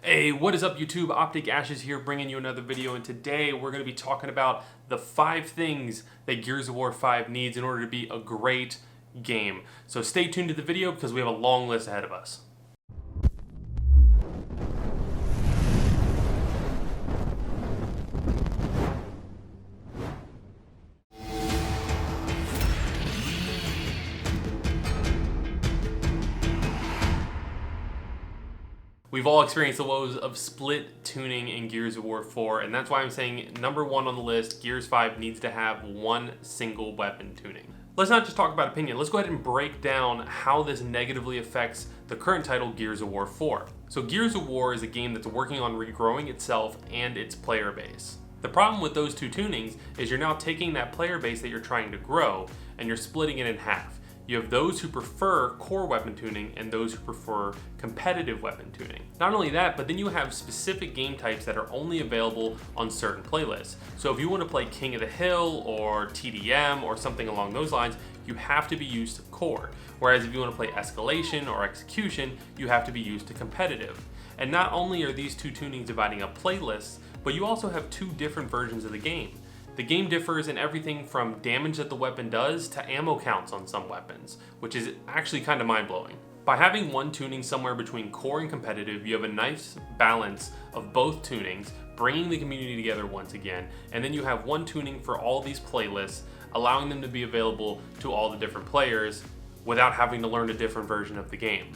Hey, what is up YouTube? thyAshes here bringing you another video, and today we're going to be talking about the 5 things that Gears of War 5 needs in order to be a great game. So stay tuned to the video because we have a long list ahead of us. We've all experienced the woes of split tuning in Gears of War 4, and that's why I'm saying number 1 on the list, Gears 5 needs to have one single weapon tuning. Let's not just talk about opinion, let's go ahead and break down how this negatively affects the current title, Gears of War 4. So Gears of War is a game that's working on regrowing itself and its player base. The problem with those two tunings is you're now taking that player base that you're trying to grow and you're splitting it in half. You have those who prefer core weapon tuning and those who prefer competitive weapon tuning. Not only that, but then you have specific game types that are only available on certain playlists. So if you want to play King of the Hill or TDM or something along those lines, you have to be used to core. Whereas if you want to play Escalation or Execution, you have to be used to competitive. And not only are these two tunings dividing up playlists, but you also have two different versions of the game. The game differs in everything from damage that the weapon does to ammo counts on some weapons, which is actually kind of mind-blowing. By having one tuning somewhere between core and competitive, you have a nice balance of both tunings, bringing the community together once again, and then you have one tuning for all these playlists, allowing them to be available to all the different players without having to learn a different version of the game.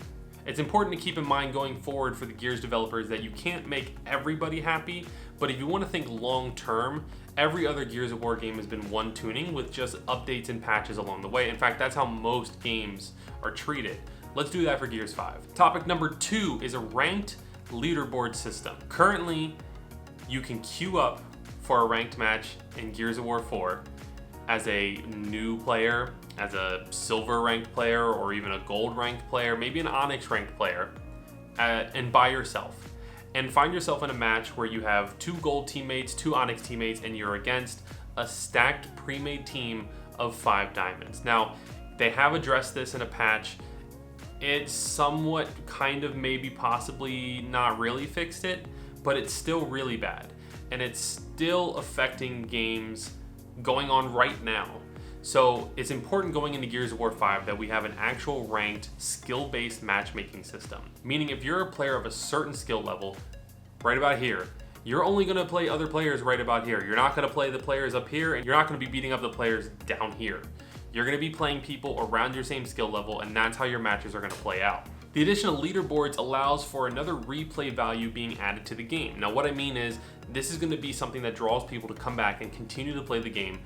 It's important to keep in mind going forward for the Gears developers that you can't make everybody happy, but if you want to think long term, every other Gears of War game has been one tuning with just updates and patches along the way. In fact, that's how most games are treated. Let's do that for Gears 5. Topic number 2 is a ranked leaderboard system. Currently, you can queue up for a ranked match in Gears of War 4 as a new player, as a silver ranked player, or even a gold ranked player, maybe an Onyx ranked player, and by yourself. And find yourself in a match where you have 2 gold teammates, 2 Onyx teammates, and you're against a stacked pre-made team of 5 diamonds. Now, they have addressed this in a patch. It's somewhat kind of maybe possibly not really fixed it, but it's still really bad. And it's still affecting games going on right now. So it's important going into Gears of War 5 that we have an actual ranked skill-based matchmaking system. Meaning if you're a player of a certain skill level, right about here, you're only going to play other players right about here. You're not going to play the players up here, and you're not going to be beating up the players down here. You're going to be playing people around your same skill level, and that's how your matches are going to play out. The addition of leaderboards allows for another replay value being added to the game. Now what I mean is, this is going to be something that draws people to come back and continue to play the game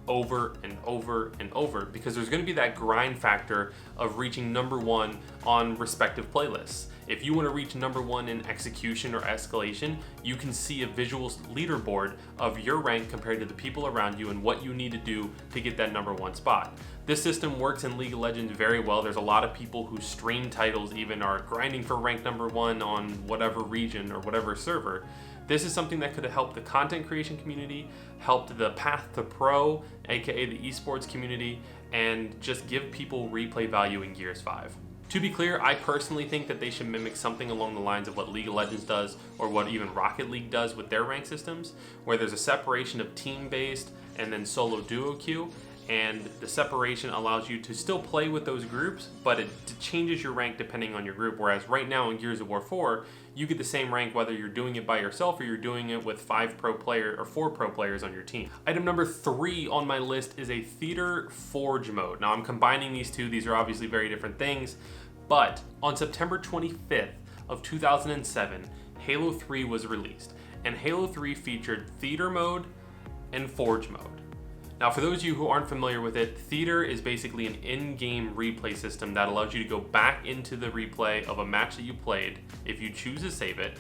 over and over and over, because there's going to be that grind factor of reaching number 1 on respective playlists. If you want to reach number 1 in Execution or Escalation, you can see a visual leaderboard of your rank compared to the people around you and what you need to do to get that number 1 spot. This system works in League of Legends very well. There's a lot of people who stream titles even are grinding for rank number 1 on whatever region or whatever server. This is something that could have helped the content creation community, helped the path to pro, aka the esports community, and just give people replay value in Gears 5. To be clear, I personally think that they should mimic something along the lines of what League of Legends does, or what even Rocket League does with their rank systems, where there's a separation of team-based and then solo duo queue, and the separation allows you to still play with those groups, but it changes your rank depending on your group. Whereas right now in Gears of War 4, you get the same rank whether you're doing it by yourself or you're doing it with 5 pro players or 4 pro players on your team. Item number 3 on my list is a Theater Forge mode. Now I'm combining these two. These are obviously very different things, but on September 25th of 2007, Halo 3 was released, and Halo 3 featured Theater mode and Forge mode. Now, for those of you who aren't familiar with it, Theater is basically an in-game replay system that allows you to go back into the replay of a match that you played, if you choose to save it,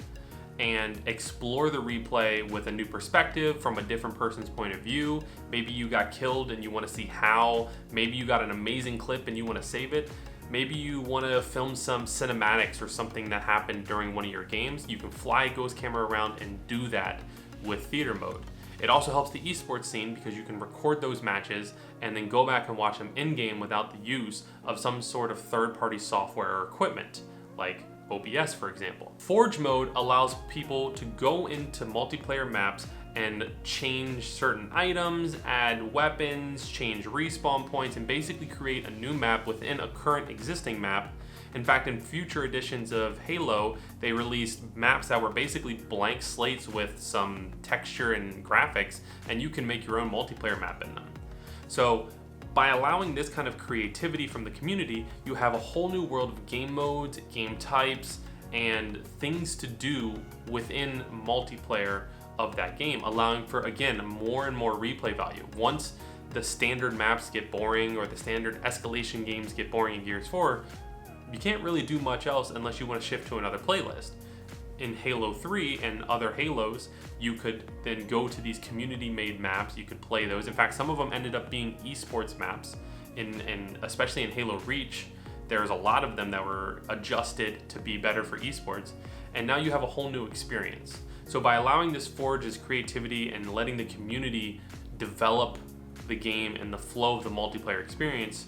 and explore the replay with a new perspective from a different person's point of view. Maybe you got killed and you want to see how. Maybe you got an amazing clip and you want to save it. Maybe you want to film some cinematics or something that happened during one of your games. You can fly a ghost camera around and do that with Theater mode. It also helps the esports scene because you can record those matches and then go back and watch them in-game without the use of some sort of third-party software or equipment, like OBS, for example. Forge mode allows people to go into multiplayer maps and change certain items, add weapons, change respawn points, and basically create a new map within a current existing map. In fact, in future editions of Halo, they released maps that were basically blank slates with some texture and graphics, and you can make your own multiplayer map in them. So by allowing this kind of creativity from the community, you have a whole new world of game modes, game types, and things to do within multiplayer of that game, allowing for, again, more and more replay value. Once the standard maps get boring or the standard escalation games get boring in Gears 4, you can't really do much else unless you want to shift to another playlist. In Halo 3 and other Halos, you could then go to these community-made maps, you could play those. In fact, some of them ended up being esports maps, especially in Halo Reach. There's a lot of them that were adjusted to be better for esports, and now you have a whole new experience. So by allowing this Forge's creativity and letting the community develop the game and the flow of the multiplayer experience,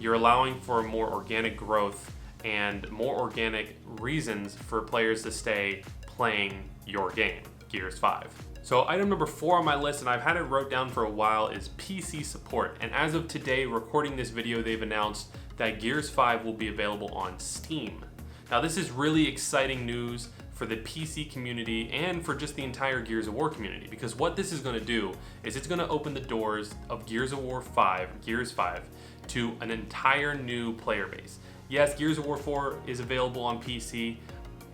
you're allowing for more organic growth and more organic reasons for players to stay playing your game, Gears 5. So item number 4 on my list, and I've had it wrote down for a while, is PC support. And as of today, recording this video, they've announced that Gears 5 will be available on Steam. Now this is really exciting news for the PC community and for just the entire Gears of War community, because what this is going to do is it's going to open the doors of Gears of War 5, Gears 5, to an entire new player base. Yes, Gears of War 4 is available on PC,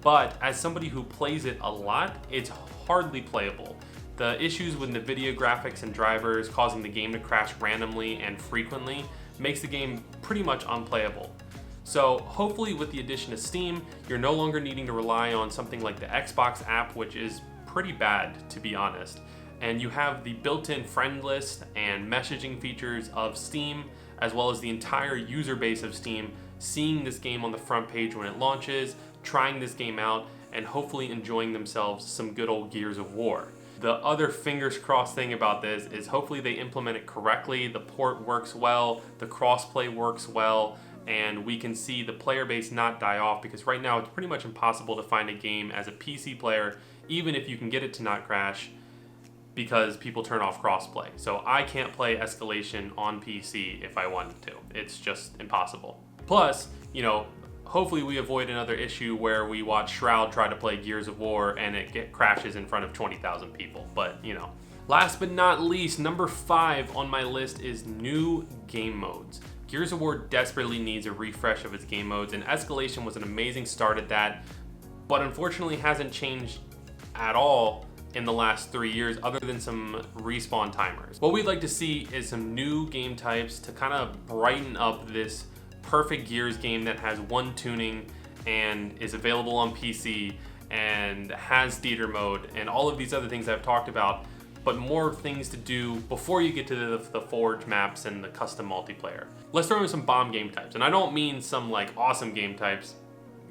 but as somebody who plays it a lot, it's hardly playable. The issues with NVIDIA graphics and drivers causing the game to crash randomly and frequently makes the game pretty much unplayable. So hopefully with the addition of Steam, you're no longer needing to rely on something like the Xbox app, which is pretty bad, to be honest. And you have the built-in friend list and messaging features of Steam, as well as the entire user base of Steam, seeing this game on the front page when it launches, trying this game out, and hopefully enjoying themselves some good old Gears of War. The other fingers crossed thing about this is hopefully they implement it correctly, the port works well, the crossplay works well, and we can see the player base not die off, because right now it's pretty much impossible to find a game as a PC player, even if you can get it to not crash, because people turn off crossplay. So I can't play Escalation on PC if I wanted to. It's just impossible. Plus, hopefully we avoid another issue where we watch Shroud try to play Gears of War and it crashes in front of 20,000 people. But, Last but not least, number 5 on my list is new game modes. Gears of War desperately needs a refresh of its game modes, and Escalation was an amazing start at that, but unfortunately hasn't changed at all in the last 3 years, other than some respawn timers. What we'd like to see is some new game types to kind of brighten up this perfect Gears game that has one tuning and is available on PC and has theater mode and all of these other things I've talked about, but more things to do before you get to the Forge maps and the custom multiplayer. Let's throw in some bomb game types, and I don't mean some awesome game types.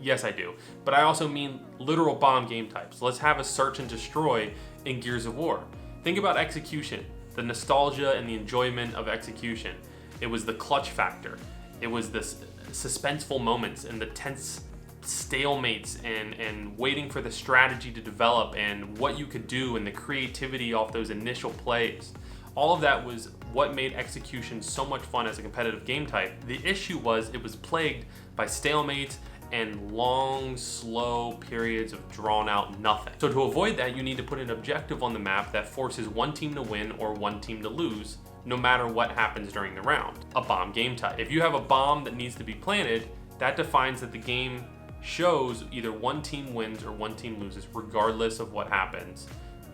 Yes, I do. But I also mean literal bomb game types. Let's have a search and destroy in Gears of War. Think about execution, the nostalgia and the enjoyment of execution. It was the clutch factor. It was the suspenseful moments and the tense stalemates and waiting for the strategy to develop and what you could do and the creativity off those initial plays. All of that was what made execution so much fun as a competitive game type. The issue was it was plagued by stalemates and long, slow periods of drawn-out nothing. So to avoid that, you need to put an objective on the map that forces one team to win or one team to lose, no matter what happens during the round. A bomb game type. If you have a bomb that needs to be planted, that defines that the game shows either one team wins or one team loses, regardless of what happens,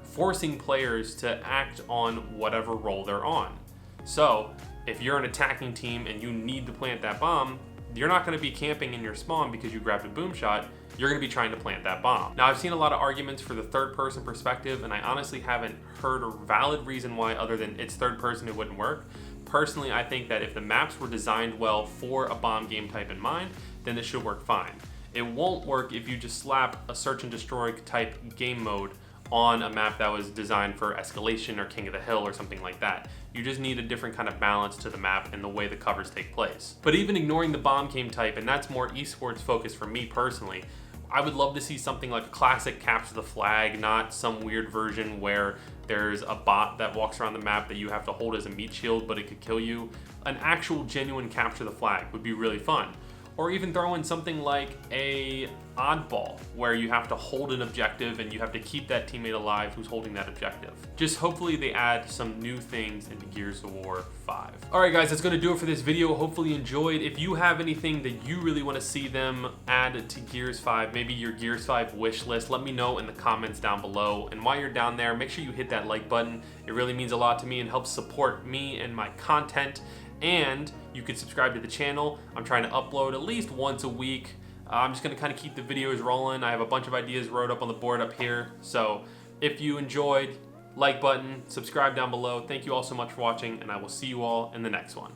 forcing players to act on whatever role they're on. So if you're an attacking team and you need to plant that bomb, you're not going to be camping in your spawn because you grabbed a boom shot. You're going to be trying to plant that bomb. Now, I've seen a lot of arguments for the third-person perspective, and I honestly haven't heard a valid reason why, other than it's third-person, it wouldn't work. Personally, I think that if the maps were designed well for a bomb game type in mind, then it should work fine. It won't work if you just slap a search and destroy type game mode on a map that was designed for Escalation or King of the Hill or something like that. You just need a different kind of balance to the map and the way the covers take place. But even ignoring the bomb game type, and that's more esports focused for me personally, I would love to see something like a classic capture the flag, not some weird version where there's a bot that walks around the map that you have to hold as a meat shield, but it could kill you. An actual genuine capture the flag would be really fun. Or even throw in something like a oddball where you have to hold an objective and you have to keep that teammate alive who's holding that objective. Just hopefully they add some new things into Gears of War 5. Alright guys, that's gonna do it for this video. Hopefully you enjoyed. If you have anything that you really want to see them add to Gears 5, maybe your Gears 5 wish list, let me know in the comments down below. And while you're down there, make sure you hit that like button. It really means a lot to me and helps support me and my content. And you can subscribe to the channel. I'm trying to upload at least once a week. I'm just gonna kind of keep the videos rolling. I have a bunch of ideas wrote up on the board up here. So if you enjoyed, like button, subscribe down below. Thank you all so much for watching, and I will see you all in the next one.